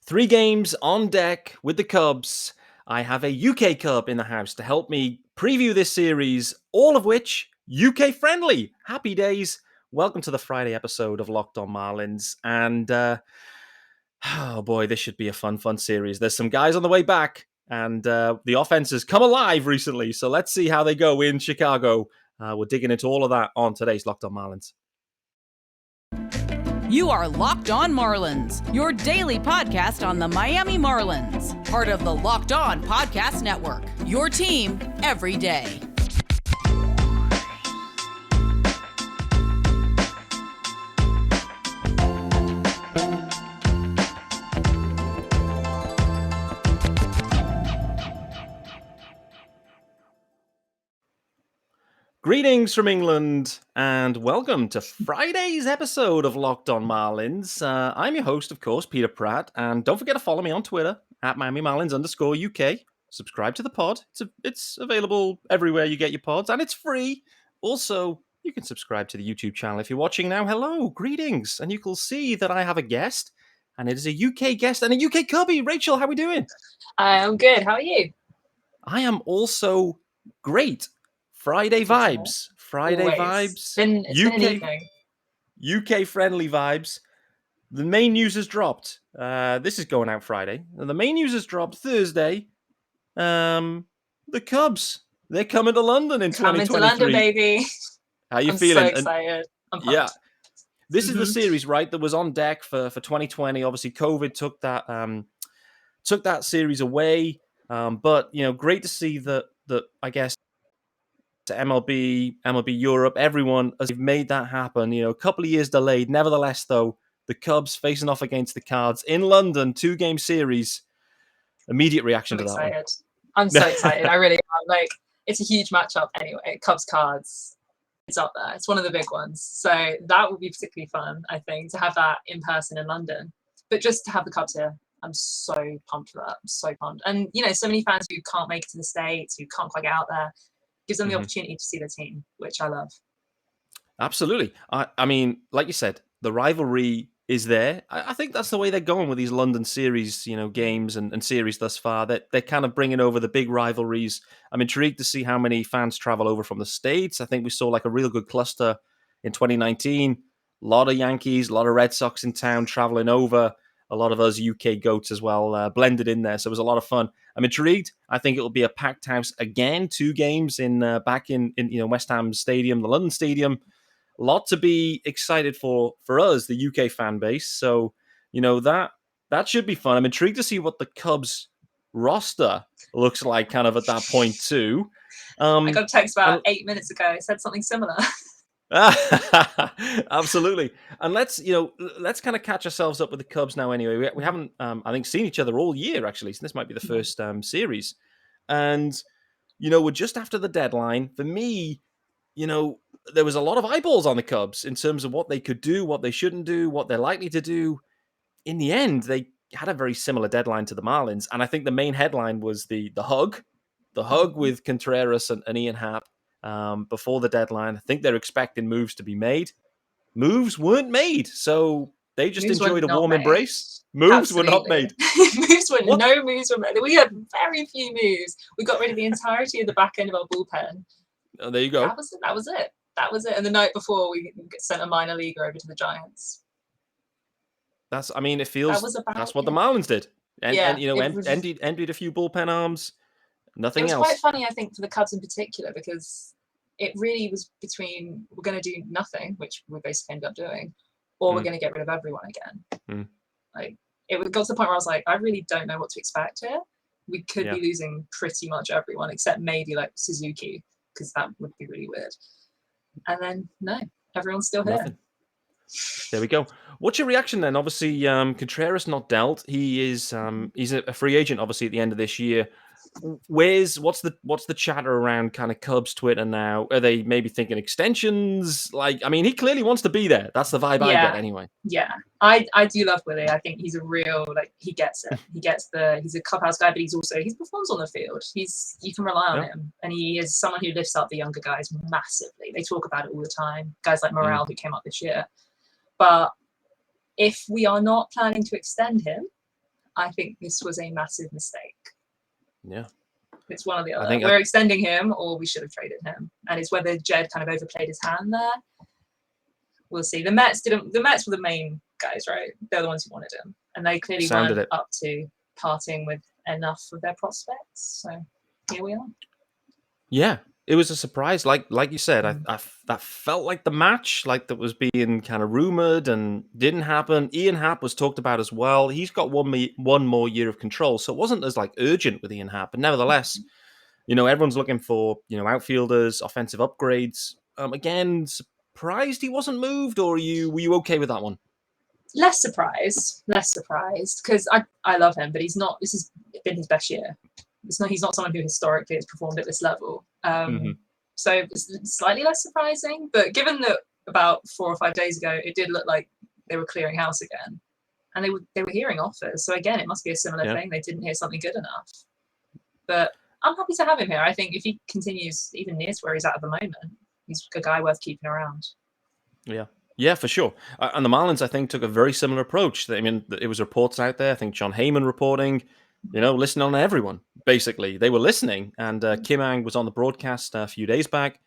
3 games on deck with the Cubs. I have a UK Cub in the house to help me preview this series, all of which UK friendly. Happy days. Welcome to the Friday episode of Locked On Marlins. And oh boy, this should be a fun series. There's some guys on the way back, and the offense has come alive recently. So let's see how they go in Chicago. We're digging into all of that on today's Locked On Marlins. You are Locked On Marlins, your daily podcast on the Miami Marlins. Part of the Locked On Podcast Network, your team every day. Greetings from England, and welcome to Friday's episode of Locked On Marlins. I'm your host, of course, Peter Pratt, and don't forget to follow me on Twitter, at MiamiMarlins_UK. Subscribe to the pod. It's available everywhere you get your pods, and it's free. Also, you can subscribe to the YouTube channel if you're watching now. Hello, greetings, and you can see that I have a guest, and it is a UK guest and a UK Cubby. Rachel, how are we doing? I'm good. How are you? I am also great. Friday vibes. Friday vibes. It's been an evening. UK friendly vibes. The main news has dropped. This is going out Friday. The main news has dropped Thursday. The Cubs. They're coming to London in 2023. Coming to London, baby. How you I'm feeling? So excited. I'm pumped. Yeah. This is the series, right, that was on deck for 2020. Obviously, COVID took that series away. But great to see that I guess to MLB Europe, everyone has made that happen. A couple of years delayed. Nevertheless, though, the Cubs facing off against the Cards in London, 2-game series. Immediate reaction to that one. I'm so excited. I really am. It's a huge matchup anyway. Cubs Cards, it's up there. It's one of the big ones. So that would be particularly fun, I think, to have that in person in London. But just to have the Cubs here, I'm so pumped for that. I'm so pumped. And, so many fans who can't make it to the States, who can't quite get out there, gives them the opportunity to see the team, which I love. Absolutely. I mean, like you said, the rivalry is there. I think that's the way they're going with these London series, games and series thus far. They're kind of bringing over the big rivalries. I'm intrigued to see how many fans travel over from the States. I think we saw a real good cluster in 2019. A lot of Yankees, a lot of Red Sox in town traveling over. A lot of us UK goats as well blended in there. So it was a lot of fun. I'm intrigued. I think it will be a packed house again. 2 games back in West Ham Stadium, the London Stadium. A lot to be excited for us, the UK fan base. So, that should be fun. I'm intrigued to see what the Cubs roster looks like kind of at that point too. I got a text about 8 minutes ago. It said something similar. Absolutely. And let's kind of catch ourselves up with the Cubs now anyway. We haven't, I think, seen each other all year, actually. So this might be the first series. And, we're just after the deadline. For me, there was a lot of eyeballs on the Cubs in terms of what they could do, what they shouldn't do, what they're likely to do. In the end, they had a very similar deadline to the Marlins. And I think the main headline was the hug with Contreras and Ian Happ. Before the deadline. I think they're expecting moves to be made. Moves weren't made, so they just enjoyed a warm embrace. Moves were not made. No moves were made. We had very few moves. We got rid of the entirety of the back end of our bullpen. Oh, there you go. That was it. And the night before, we sent a minor leaguer over to the Giants. It feels that's what the Marlins did. And emptied a few bullpen arms. Nothing else. It was quite funny, I think, for the Cubs in particular, because it really was between we're going to do nothing, which we basically ended up doing, or we're going to get rid of everyone again. It got to the point where I was like, I really don't know what to expect here. We could be losing pretty much everyone, except maybe Suzuki, because that would be really weird. And then, no, everyone's still here. Nothing. There we go. What's your reaction then? Obviously, Contreras not dealt. He's a free agent, obviously, at the end of this year. What's the chatter around kind of Cubs Twitter now? Are they maybe thinking extensions? He clearly wants to be there. That's the vibe I get anyway. Yeah, I do love Willy. I think he's a real he gets it. He's a clubhouse guy, but he performs on the field. You can rely on him, and he is someone who lifts up the younger guys massively. They talk about it all the time. Guys like Morale who came up this year, but if we are not planning to extend him, I think this was a massive mistake. Yeah. It's one or the other. We're extending him, or we should have traded him. And it's whether Jed kind of overplayed his hand there. We'll see. The Mets were the main guys, right? They're the ones who wanted him. And they clearly weren't up to parting with enough of their prospects. So here we are. Yeah. It was a surprise, like you said. I that felt like the match, like that was being kind of rumored and didn't happen. Ian Happ was talked about as well. He's got one more year of control, so it wasn't as like urgent with Ian Happ. But nevertheless, everyone's looking for outfielders, offensive upgrades. Again, surprised he wasn't moved, or were you okay with that one? Less surprised, because I love him, but he's not. This has been his best year. He's not someone who historically has performed at this level. So it's slightly less surprising. But given that about 4 or 5 days ago, it did look like they were clearing house again, and they were hearing offers. So again, it must be a similar thing. They didn't hear something good enough. But I'm happy to have him here. I think if he continues even near to where he's at the moment, he's a guy worth keeping around. Yeah, for sure. And the Marlins, I think, took a very similar approach. I mean, it was reports out there. I think John Heyman reporting, listening on everyone, basically. They were listening. And Kim Ang was on the broadcast a few days back,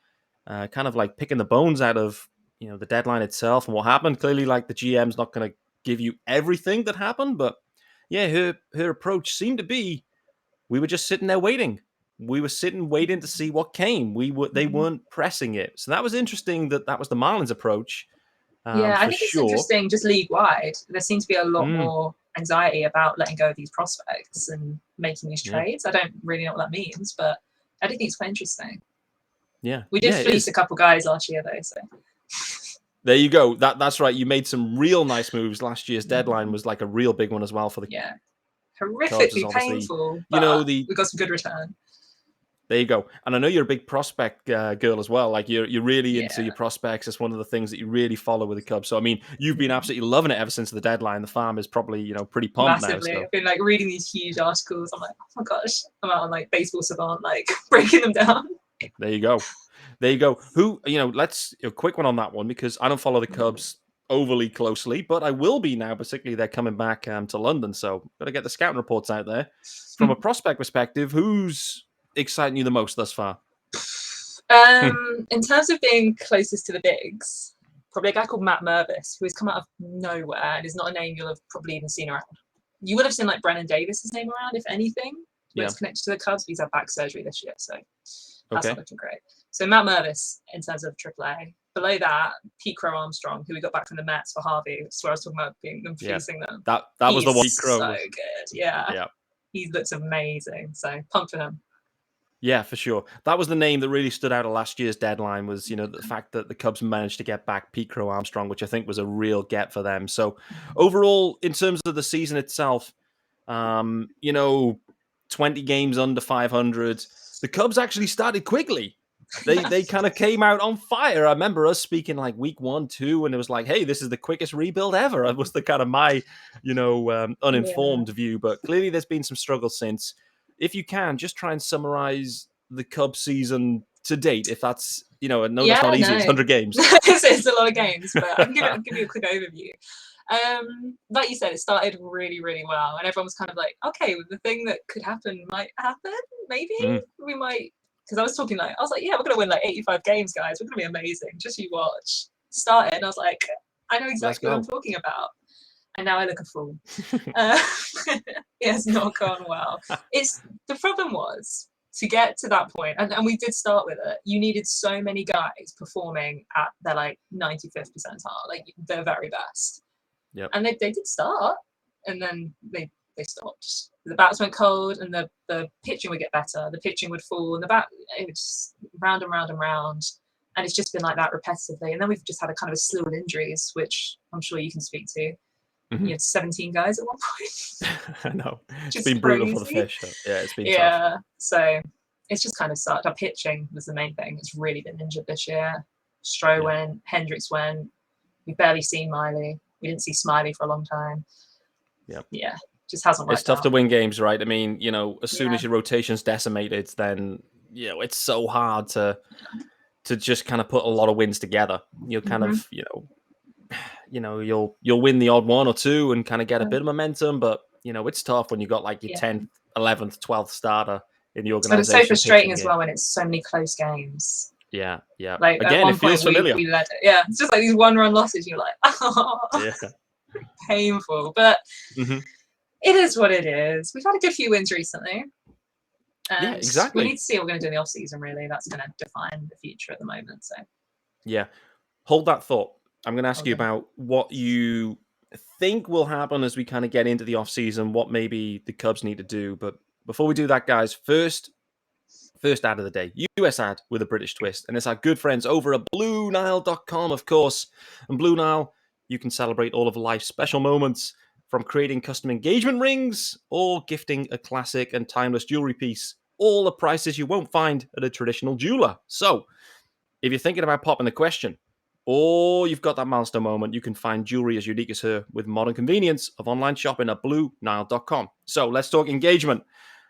kind of like picking the bones out of, the deadline itself and what happened. Clearly, like, the GM's not going to give you everything that happened. But, yeah, her approach seemed to be, we were just sitting there waiting. We were sitting waiting to see what came. They weren't pressing it. So that was interesting that was the Marlins' approach. I think it's interesting just league-wide. There seems to be a lot more anxiety about letting go of these prospects and making these trades. I don't really know what that means, but I do think it's quite interesting. Yeah. We did fleece a couple guys last year, though. So there you go. That's right. You made some real nice moves. Last year's deadline was like a real big one as well for the horrifically painful. But we got some good return. There you go. And I know you're a big prospect girl as well. Like you're really into your prospects. It's one of the things that you really follow with the Cubs. So, I mean, you've been absolutely loving it ever since the deadline. The farm is probably, pretty pumped massively. now. So. I've been like reading these huge articles. I'm like, oh my gosh, I'm out on like Baseball Savant, like breaking them down. There you go. Who, let's a quick one on that one, because I don't follow the Cubs overly closely, but I will be now, particularly they're coming back to London. So got to get the scouting reports out there. From a prospect perspective, who's exciting you the most thus far? In terms of being closest to the bigs, probably a guy called Matt Mervis, who has come out of nowhere and is not a name you'll have probably even seen around. You would have seen like Brennan Davis's name around, if anything, when it's connected to the Cubs, but he's had back surgery this year, so that's not looking great. So Matt Mervis in terms of AAA. Below that, Pete Crow Armstrong, who we got back from the Mets for Harvey. That's where I was talking about them fleecing them. That was the one. Pete Crow so good. Yeah. He looks amazing. So pumped for him. Yeah, for sure. That was the name that really stood out of last year's deadline was, the fact that the Cubs managed to get back Pete Crow Armstrong, which I think was a real get for them. So overall, in terms of the season itself, 20 games under 500, the Cubs actually started quickly. They kind of came out on fire. I remember us speaking like week 1, 2, and it was like, hey, this is the quickest rebuild ever. It was the kind of my, uninformed view, but clearly there's been some struggles since. If you can, just try and summarize the Cubs season to date, if that's, I know that's not easy. It's 100 games. It's a lot of games, but I can give you a quick overview. Like you said, it started really, really well, and everyone was kind of like, okay, the thing that could happen might happen. Maybe we might, because I was like, yeah, we're going to win like 85 games, guys. We're going to be amazing. Just you watch. Started, and I was like, I know exactly what I'm talking about. And now I look a fool. It's not gone well. The problem was to get to that point, and we did start with it. You needed so many guys performing at their like 95th percentile, like their very best. Yep. And they did start, and then they stopped. The bats went cold, and the pitching would get better. The pitching would fall, and it was just round and round and round. And it's just been like that repetitively. And then we've just had a kind of a slew of injuries, which I'm sure you can speak to. You had 17 guys at one point. I know. It's been brutal for the fish. Yeah, it's been tough. So it's just kind of sucked. Our pitching was the main thing. It's really been injured this year. Stroh went, Hendricks went. We've barely seen Miley. We didn't see Smiley for a long time. Yeah, just hasn't worked. It's tough to win games, right? I mean, as soon as your rotation's decimated, then, it's so hard to just kind of put a lot of wins together. You'll kind of, you'll win the odd 1 or 2 and kind of get a bit of momentum, but it's tough when you got like your 10th, 11th, 12th starter in the But it's organization. so frustrating as well when it's so many close games. Yeah. Like Again, at one it feels point familiar. we led it. Yeah, it's just like these one-run losses. You're like, oh, Yeah. painful. But Mm-hmm. it is what it is. We've had a good few wins recently. And yeah, exactly. we need to see what we're going to do in the off-season, really. That's going to define the future at the moment. So yeah. Hold that thought. I'm going to ask you about what you think will happen as we kind of get into the off-season, what maybe the Cubs need to do. But before we do that, guys, first ad of the day, US ad with a British twist. And it's our good friends over at BlueNile.com, of course. And Blue Nile, you can celebrate all of life's special moments, from creating custom engagement rings or gifting a classic and timeless jewelry piece. All the prices you won't find at a traditional jeweler. So, if you're thinking about popping the question, or you've got that milestone moment, you can find jewelry as unique as her with modern convenience of online shopping at BlueNile.com. So, let's talk engagement.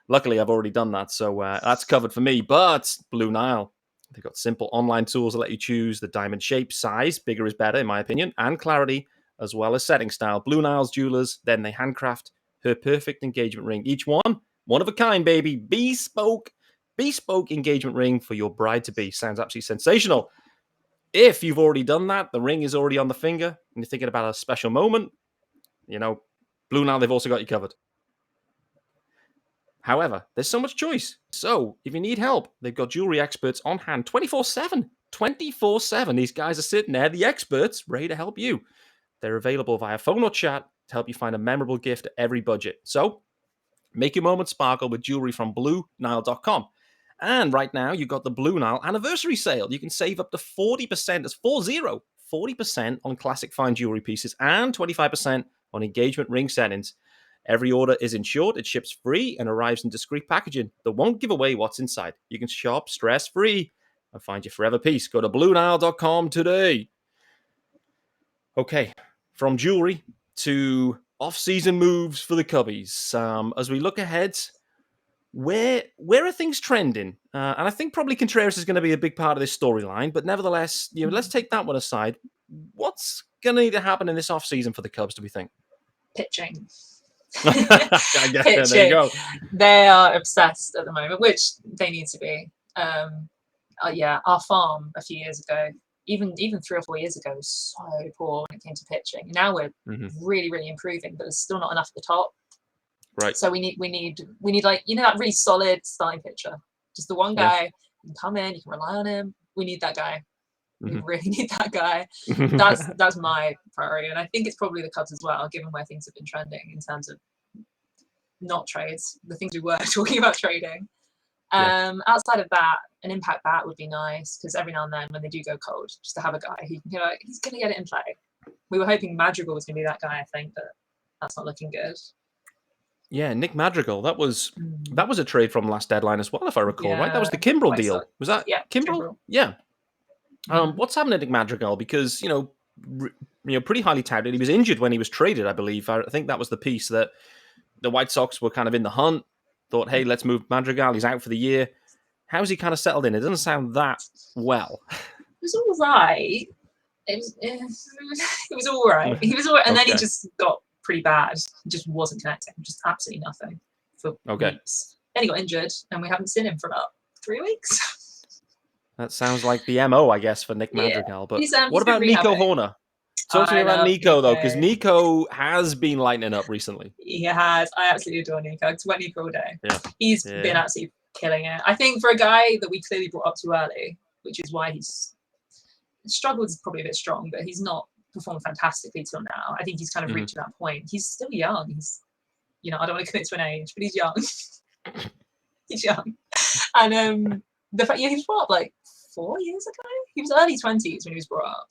Luckily, I've already done that, so that's covered for me. But Blue Nile, they've got simple online tools that let you choose the diamond shape, size, bigger is better, in my opinion, and clarity, as well as setting style. Blue Nile's jewelers, then they handcraft her perfect engagement ring. Each one of a kind, baby. Bespoke engagement ring for your bride-to-be. Sounds absolutely sensational. If you've already done that, the ring is already on the finger, and you're thinking about a special moment, Blue Nile, they've also got you covered. However, there's so much choice. So, if you need help, they've got jewelry experts on hand 24/7. 24/7. These guys are sitting there, the experts, ready to help you. They're available via phone or chat to help you find a memorable gift at every budget. So, make your moment sparkle with jewelry from BlueNile.com. And right now, you've got the Blue Nile anniversary sale. You can save up to 40%, that's 40% on classic fine jewelry pieces and 25% on engagement ring settings. Every order is insured, it ships free, and arrives in discreet packaging that won't give away what's inside. You can shop stress-free and find your forever piece. Go to BlueNile.com today. Okay, from jewelry to off-season moves for the Cubbies. As we look ahead, where are things trending? And I think probably Contreras is going to be a big part of this storyline, but nevertheless, let's take that one aside. What's going to need to happen in this off-season for the Cubs, do we think? pitching. I guess pitching. There you go. They are obsessed at the moment, which they need to be. Our farm a few years ago, even 3 or 4 years ago, was so poor when it came to pitching. Now we're really, really improving, but there's still not enough at the top. Right. So we need like, that really solid starting pitcher. Just the one guy, you can come in, you can rely on him. We need that guy. We really need that guy. That's my priority. And I think it's probably the Cubs as well, given where things have been trending in terms of not trades, the things we were talking about trading. Outside of that, an impact bat would be nice, because every now and then when they do go cold, just to have a guy who he's going to get it in play. We were hoping Madrigal was going to be that guy, I think, but that's not looking good. Yeah, Nick Madrigal. That was a trade from last deadline as well, if I recall, right? That was the Kimbrel deal. Was that Kimbrel? Yeah. What's happened to Nick Madrigal? Because, pretty highly touted. He was injured when he was traded, I believe. I think that was the piece that the White Sox were kind of in the hunt. Thought, hey, let's move Madrigal. He's out for the year. How's he kind of settled in? It doesn't sound that well. It was all right. It was all right. He was all right. And then he just got pretty bad. He just wasn't connecting. Just absolutely nothing for weeks. Then he got injured, and we haven't seen him for about 3 weeks. That sounds like the MO, I guess, for Nick Madrigal. But what about Nico Horner? Talk to me about Nico, though, because Nico has been lightening up recently. He has. I absolutely adore Nico. It's wet Nico all day. Yeah. He's been absolutely killing it. I think for a guy that we clearly brought up too early, which is why he's struggled, is probably a bit strong, but he's not performed fantastically till now. I think he's kind of reached that point. He's still young. He's, I don't want to commit to an age, but he's young. He's young. And the fact, he was brought up like 4 years ago. He was early 20s when he was brought up,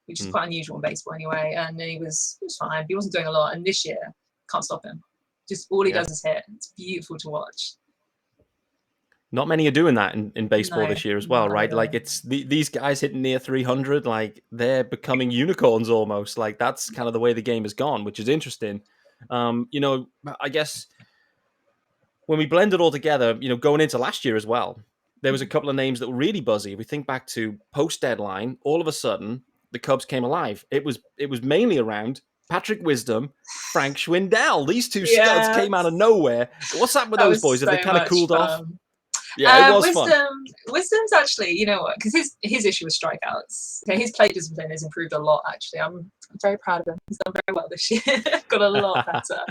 which is quite unusual in baseball anyway. And then he was fine. He wasn't doing a lot. And this year, can't stop him. Just all he does is hit. It's beautiful to watch. Not many are doing that in baseball this year as well, right? Like, it's these guys hitting near 300, like, they're becoming unicorns almost. Like, that's kind of the way the game has gone, which is interesting. I guess when we blend it all together, going into last year as well, there was a couple of names that were really buzzy. If we think back to post-deadline, all of a sudden, the Cubs came alive. It was mainly around Patrick Wisdom, Frank Schwindel. These two studs came out of nowhere. What's happened with those boys? Have they kind of cooled off? Yeah, it was fun. Wisdom's actually, you know what? Because his issue was strikeouts. Okay, his plate discipline has improved a lot. Actually, I'm very proud of him. He's done very well this year. Got a lot better.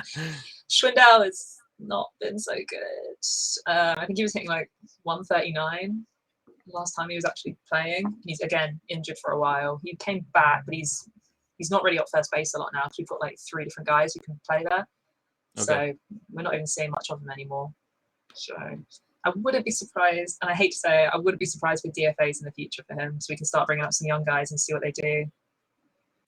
Schwindel has not been so good. I think he was hitting like 139 last time he was actually playing. He's again injured for a while. He came back, but he's not really at first base a lot now. We've got like 3 different guys who can play there. Okay. So we're not even seeing much of him anymore. So I wouldn't be surprised, and I hate to say it, I wouldn't be surprised with DFAs in the future for him, so we can start bringing up some young guys and see what they do.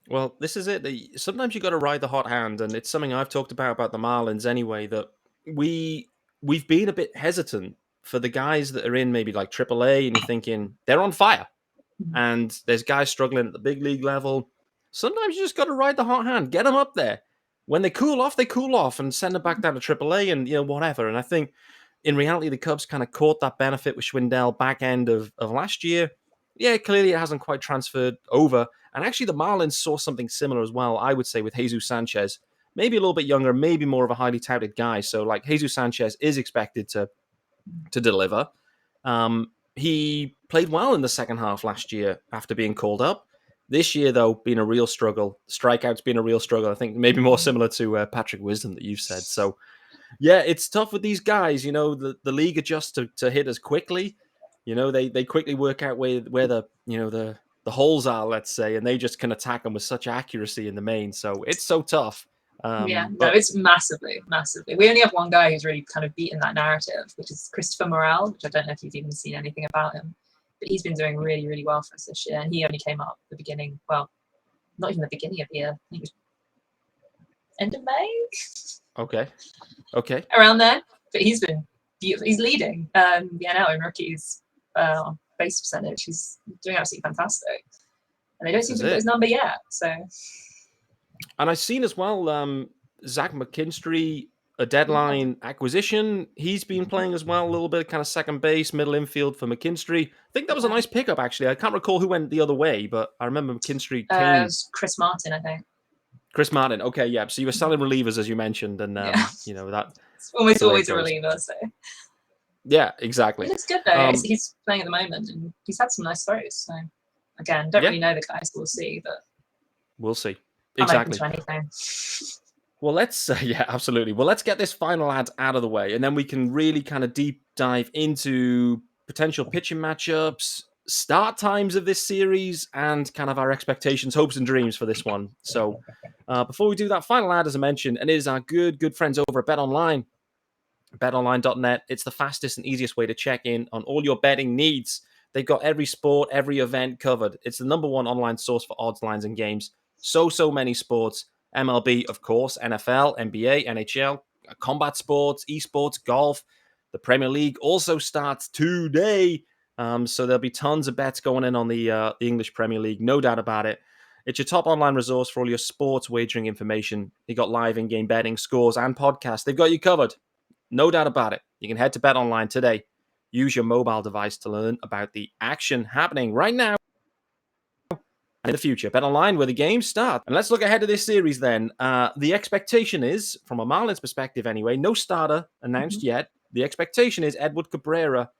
Well, this is it. Sometimes you got to ride the hot hand, and it's something I've talked about the Marlins anyway, that we've been a bit hesitant for the guys that are in maybe like AAA, and you're thinking they're on fire, and there's guys struggling at the big league level. Sometimes you just got to ride the hot hand, get them up there. When they cool off, and send them back down to AAA, and whatever. And I think in reality, the Cubs kind of caught that benefit with Schwindel back end of last year. Yeah, clearly it hasn't quite transferred over. And actually, the Marlins saw something similar as well, I would say, with Jesus Sanchez. Maybe a little bit younger, maybe more of a highly touted guy. So, like, Jesus Sanchez is expected to deliver. He played well in the second half last year after being called up. This year, though, been a real struggle. Strikeouts been a real struggle. I think maybe more similar to Patrick Wisdom that you've said. So, yeah, it's tough with these guys. The league adjusts to hit as quickly. They quickly work out where the holes are, let's say, and they just can attack them with such accuracy in the main. So it's so tough. It's massively. We only have one guy who's really kind of beaten that narrative, which is Christopher Morel, which I don't know if you've even seen anything about him. But he's been doing really, really well for us this year. And he only came up at the beginning, well, not even the beginning of the year. I think it was end of May. Okay. Around there. But he's been beautiful. He's leading the NL in rookies base percentage. He's doing absolutely fantastic. And they don't seem to put his number yet. So. And I've seen as well, Zach McKinstry, a deadline acquisition. He's been playing as well, a little bit of kind of second base, middle infield for McKinstry. I think that was a nice pickup, actually. I can't recall who went the other way, but I remember McKinstry came. It was Chris Martin, I think. Chris Martin. Okay, yeah. So you were selling relievers, as you mentioned, and that it's almost always a reliever. So. Yeah, exactly. It looks good though. He's playing at the moment, and he's had some nice throws. So again, don't really know the guys. We'll see, but we'll see. Exactly. Well, let's absolutely. Well, let's get this final ad out of the way, and then we can really kind of deep dive into potential pitching matchups, start times of this series, and kind of our expectations, hopes, and dreams for this one. So, before we do that, final ad, as I mentioned, and it is our good friends over at BetOnline. BetOnline.net. It's the fastest and easiest way to check in on all your betting needs. They've got every sport, every event covered. It's the number one online source for odds, lines, and games. So many sports. MLB, of course, NFL, NBA, NHL, combat sports, esports, golf. The Premier League also starts today. So there'll be tons of bets going in on the English Premier League, no doubt about it. It's your top online resource for all your sports wagering information. They got live in-game betting, scores, and podcasts. They've got you covered. No doubt about it. You can head to BetOnline today. Use your mobile device to learn about the action happening right now and in the future. BetOnline, where the games start. And let's look ahead to this series then. The expectation is, from a Marlins perspective anyway, no starter announced yet. The expectation is Edward Cabrera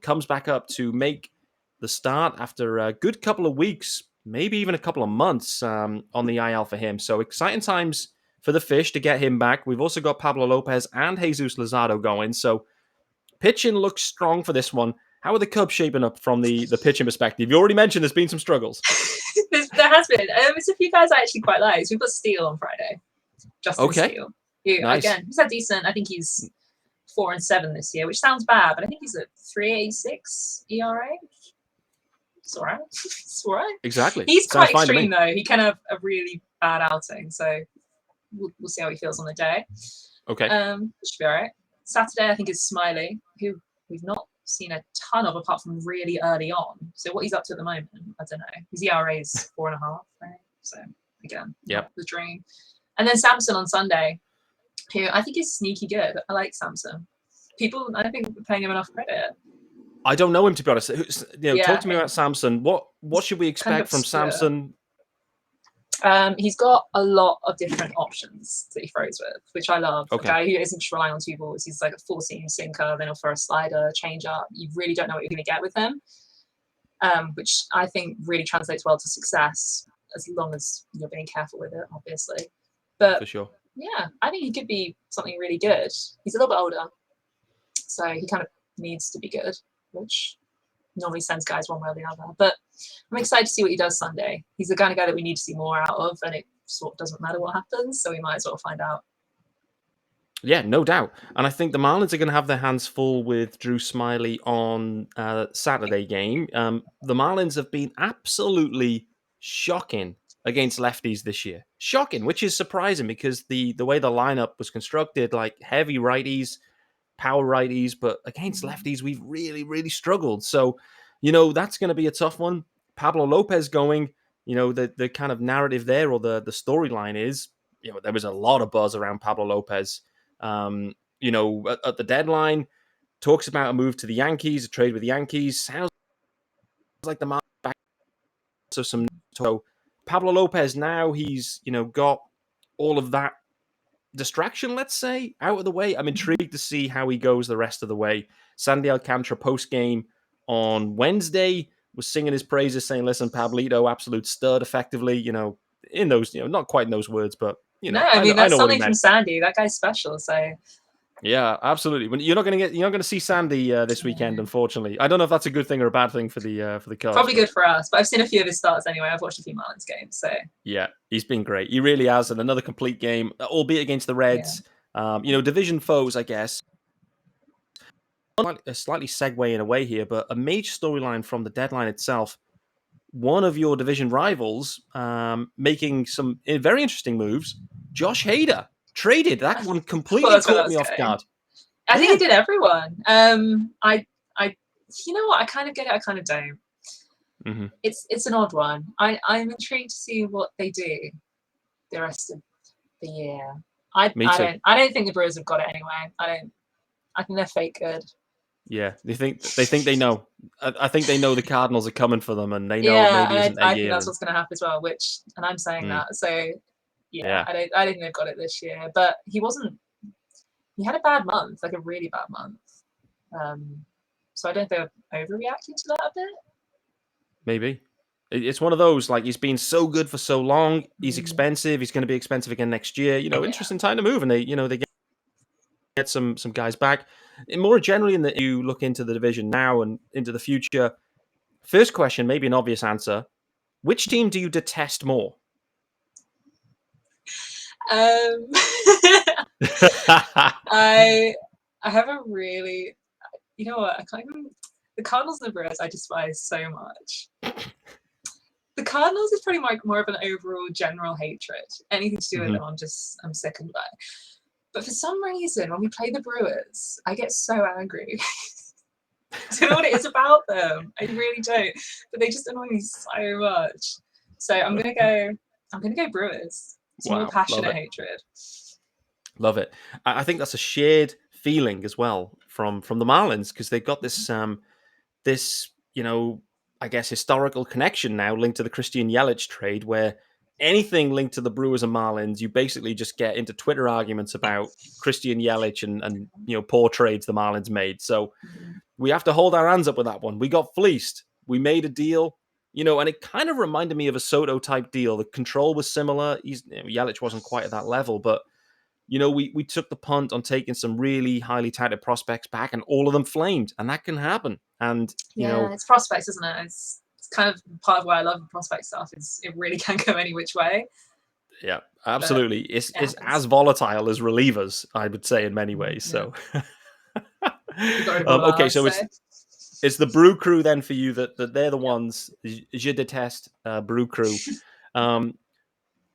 comes back up to make the start after a good couple of weeks, maybe even a couple of months on the IL for him. So exciting times for the Fish to get him back. We've also got Pablo Lopez and Jesus Luzardo going. So pitching looks strong for this one. How are the Cubs shaping up from the pitching perspective? You already mentioned there's been some struggles. There has been. There's a few guys I actually quite like. So we've got Steele on Friday. Justin Steele. Who, nice. Again, he's had decent. I think he's 4-7 this year, which sounds bad, but I think he's at 3.86 ERA. It's all right. It's all right. Exactly. He's quite extreme, though. He can have a really bad outing. So we'll see how he feels on the day. Okay. Should be all right. Saturday, I think, is Smiley, who we've not seen a ton of apart from really early on. So what he's up to at the moment, I don't know. His ERA is 4.5, right? So again, the dream. And then Samson on Sunday, who I think is sneaky good. I like Samson. People, I don't think we're paying him enough credit. I don't know him, to be honest. Talk to me about Samson. What should we expect from Samson? He's got a lot of different options that he throws with, which I love. Okay. A guy who isn't just relying on two balls. He's like a 4-seam sinker, then he'll throw a slider, change up. You really don't know what you're going to get with him, which I think really translates well to success as long as you're being careful with it, obviously. But for sure. Yeah, I think he could be something really good. He's a little bit older, so he kind of needs to be good, which normally sends guys one way or the other. But I'm excited to see what he does Sunday. He's the kind of guy that we need to see more out of, and it sort of doesn't matter what happens, so we might as well find out. Yeah, no doubt. And I think the Marlins are going to have their hands full with Drew Smyly on Saturday game. The Marlins have been absolutely shocking against lefties this year. Shocking, which is surprising because the way the lineup was constructed, like heavy righties, power righties, but against lefties, we've really, really struggled. So, that's going to be a tough one. Pablo Lopez going, the kind of narrative there or the storyline is, there was a lot of buzz around Pablo Lopez. At the deadline, talks about a move to the Yankees, a trade with the Yankees. Sounds like the Marlins back. So Pablo Lopez now he's got all of that distraction, let's say, out of the way. I'm intrigued to see how he goes the rest of the way. Sandy Alcantara post game on Wednesday was singing his praises, saying, "Listen, Pablito, absolute stud." Effectively, in those, not quite in those words, but that's something from Sandy. That guy's special. So yeah, absolutely. You're not going to see Sandy this weekend, unfortunately. I don't know if that's a good thing or a bad thing for the Cubs. Probably good for us, but I've seen a few of his starts anyway. I've watched a few Marlins games, so yeah, he's been great. He really has, and another complete game, albeit against the Reds. Yeah. Division foes, I guess. A slightly segue in a way here, but a major storyline from the deadline itself. One of your division rivals making some very interesting moves. Josh Hader traded. That one completely caught me off guard. I think he did everyone. You know what? I kind of get it. I kind of don't. Mm-hmm. It's an odd one. I'm intrigued to see what they do the rest of the year. I don't think the Brewers have got it anyway. I think they're fake good. Yeah, they think they know. I think they know the Cardinals are coming for them, and they know maybe isn't I their year. think that's what's going to happen as well. And I'm saying that. So yeah, I don't think they've got it this year. But he had a bad month, like a really bad month. So I don't think they're overreacting to that a bit. Maybe. It's one of those, like, he's been so good for so long. He's expensive. He's going to be expensive again next year. Interesting time to move, and they get some guys back. And more generally, in that you look into the division now and into the future. First question, maybe an obvious answer: which team do you detest more? I have a really, you know what? I can't even. The Cardinals and the Brewers I despise so much. The Cardinals is pretty much more of an overall general hatred. Anything to do with them, I'm sickened by. But for some reason, when we play the Brewers, I get so angry. I don't know what it is about them. I really don't. But they just annoy me so much. So I'm gonna go Brewers. It's more passionate hatred. Love it. I think that's a shared feeling as well from the Marlins, because they've got this I guess historical connection now linked to the Christian Yelich trade, where anything linked to the Brewers and Marlins, you basically just get into Twitter arguments about Christian Yelich and poor trades the Marlins made. So we have to hold our hands up with that one. We got fleeced. We made a deal, and it kind of reminded me of a Soto type deal. The control was similar. Yelich wasn't quite at that level, but we took the punt on taking some really highly touted prospects back, and all of them flamed, and that can happen. And it's prospects, isn't it? It's kind of part of why I love the prospect stuff. Is it really can go any which way. Yeah, absolutely. It's as volatile as relievers, I would say, in many ways. So, okay, so it's the Brew Crew then for you that they're the ones je detest Brew Crew.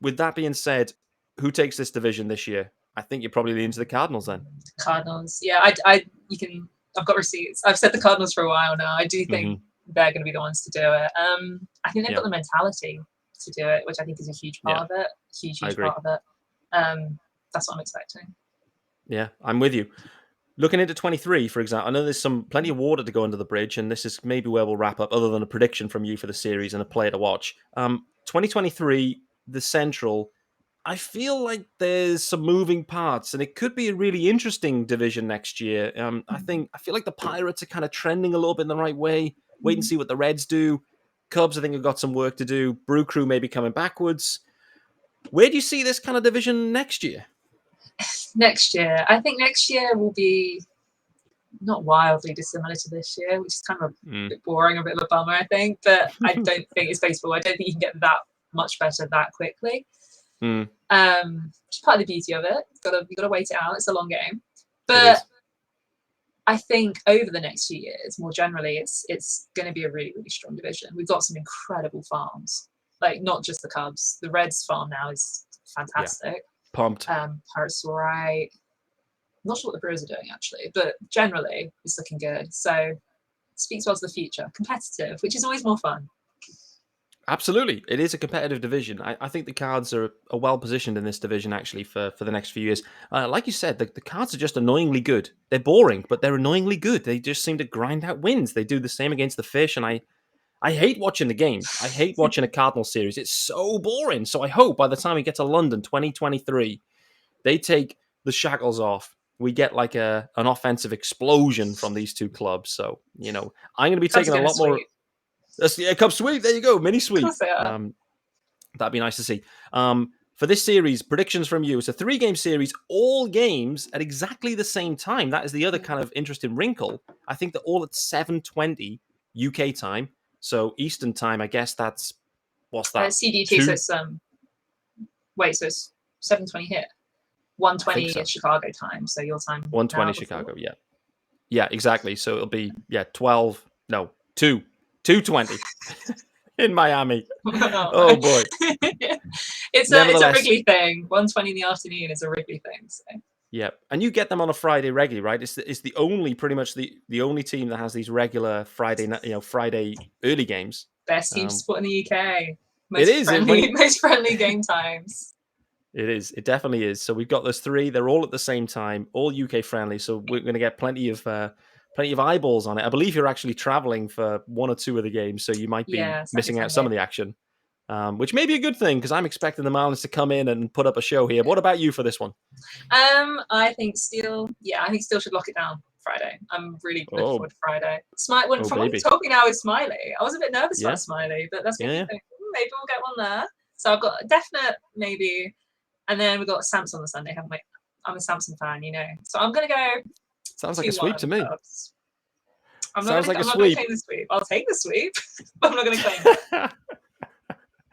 With that being said, who takes this division this year? I think you're probably leaning to the Cardinals then. Cardinals, yeah. I've got receipts. I've said the Cardinals for a while now. I do think they're going to be the ones to do it. I think they've got the mentality to do it, which I think is a huge part of it. Huge part of it. That's what I'm expecting. Yeah, I'm with you. Looking into 23, for example, I know there's plenty of water to go under the bridge, and this is maybe where we'll wrap up, other than a prediction from you for the series and a player to watch. 2023, the Central, I feel like there's some moving parts, and it could be a really interesting division next year. I feel like the Pirates are kind of trending a little bit in the right way. Wait and see what the Reds do. Cubs, I think, have got some work to do. Brew Crew may be coming backwards. Where do you see this kind of division next year? Next year, I think next year will be not wildly dissimilar to this year, which is kind of a bit boring, a bit of a bummer, I think. But I don't think it's baseball. I don't think you can get that much better that quickly. Which is part of the beauty of it. You've got to wait it out. It's a long game. But I think over the next few years, more generally, it's going to be a really, really strong division. We've got some incredible farms, like not just the Cubs. The Reds farm now is fantastic. Yeah. Pumped. Pirates all right. I'm not sure what the Brewers are doing actually, but generally it's looking good. So it speaks well to the future. Competitive, which is always more fun. Absolutely. It is a competitive division. I think the Cards are well positioned in this division, actually, for the next few years. Like you said, the Cards are just annoyingly good. They're boring, but they're annoyingly good. They just seem to grind out wins. They do the same against the Fish, and I hate watching the games. I hate watching a Cardinals series. It's so boring. So I hope by the time we get to London 2023, they take the shackles off. We get like an offensive explosion from these two clubs. So, I'm going to be taking a lot more... Cubs sweep. There you go. Mini sweep. That'd be nice to see. For this series, predictions from you. It's a 3-game series, all games at exactly the same time. That is the other kind of interesting wrinkle. I think they're all at 7:20 UK time. So Eastern time, I guess that's, what's that? CDT, so it's 7:20 here. 1:20 so. Chicago time. So your time. 1:20 Chicago, yeah. Yeah, exactly. So it'll be, 2:20 in Miami. Oh boy. It's a Wrigley thing. 1:20 in the afternoon is a Wrigley thing. So. Yeah. And you get them on a Friday regularly, right? It's the only, pretty much the only team that has these regular Friday early games. Best team sport in the UK. Most friendly game times. It is. It definitely is. So we've got those 3. They're all at the same time, all UK friendly. So we're going to get plenty of eyeballs on it. I believe you're actually traveling for 1 or 2 of the games, so you might be missing out some of the action, which may be a good thing because I'm expecting the Marlins to come in and put up a show here. What about you for this one? I think Steel should lock it down Friday. I'm really looking forward to Friday. From what you told me now with Smiley, I was a bit nervous about Smiley, but that's good. Maybe we'll get one there. So I've got a definite maybe, and then we've got Samson on the Sunday, haven't we? I'm a Samson fan, So I'm going to go. Sounds like a sweep to me. I'm not going to claim the sweep. I'll take the sweep, but I'm not going to claim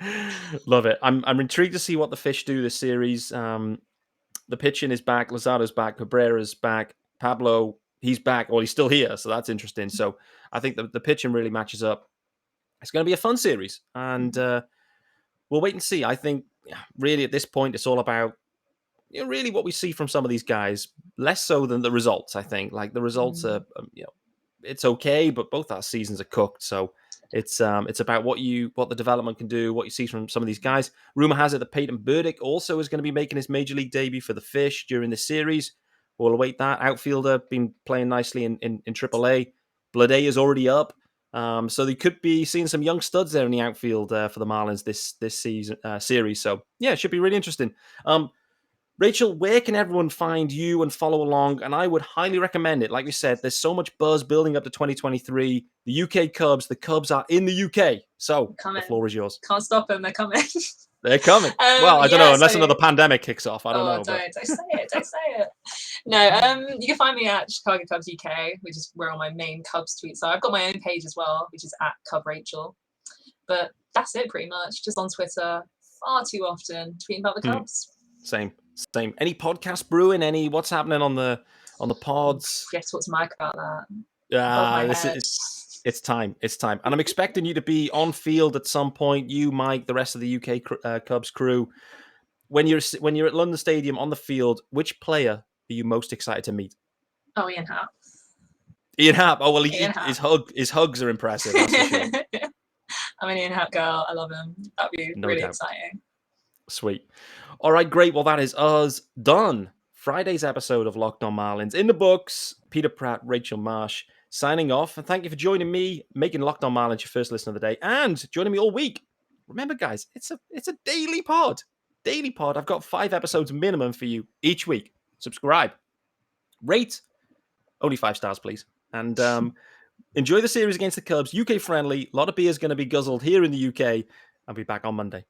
it. Love it. I'm intrigued to see what the Fish do this series. The pitching is back. Lozada's back. Cabrera's back. Pablo, he's back. Well, he's still here, so that's interesting. So I think the pitching really matches up. It's going to be a fun series, and we'll wait and see. I think really at this point, it's all about really what we see from some of these guys, less so than the results. I think like the results are, it's okay, but both our seasons are cooked. So it's about what the development can do, what you see from some of these guys. Rumor has it that Peyton Burdick also is going to be making his major league debut for the Fish during this series. We'll await that. Outfielder been playing nicely in AAA. Blade is already up. So they could be seeing some young studs there in the outfield for the Marlins this season series. So yeah, it should be really interesting. Rachel, where can everyone find you and follow along? And I would highly recommend it. Like we said, there's so much buzz building up to 2023. The UK Cubs, the Cubs are in the UK. So the floor is yours. Can't stop them. They're coming. They're coming. Well, I don't know, unless another pandemic kicks off. I don't know. Don't say it. Don't say it. No, you can find me at Chicago Cubs UK, which is where all my main Cubs tweets are. I've got my own page as well, which is at Cub Rachel. But that's it pretty much. Just on Twitter far too often, tweeting about the Cubs. Same. Any podcast brewing? What's happening on the pods? You have to talk to Mike about that. It's time. And I'm expecting you to be on field at some point. You, Mike, the rest of the UK Cubs crew. When you're at London Stadium on the field, which player are you most excited to meet? Oh, Ian Happ. Ian Happ. Oh well, his hugs are impressive. That's for sure. I'm an Ian Happ girl. I love him. That'd be really exciting. Sweet. All right, great. Well, that is us done. Friday's episode of Locked On Marlins in the books. Peter Pratt, Rachel Marsh signing off. And thank you for joining me, making Locked On Marlins your first listen of the day, and joining me all week Remember, guys, it's a daily pod. Daily pod. I've got 5 episodes minimum for you each week. Subscribe. Rate. Only 5 stars, please. And enjoy the series against the Cubs. UK friendly. A lot of beer is going to be guzzled here in the UK. I'll be back on Monday.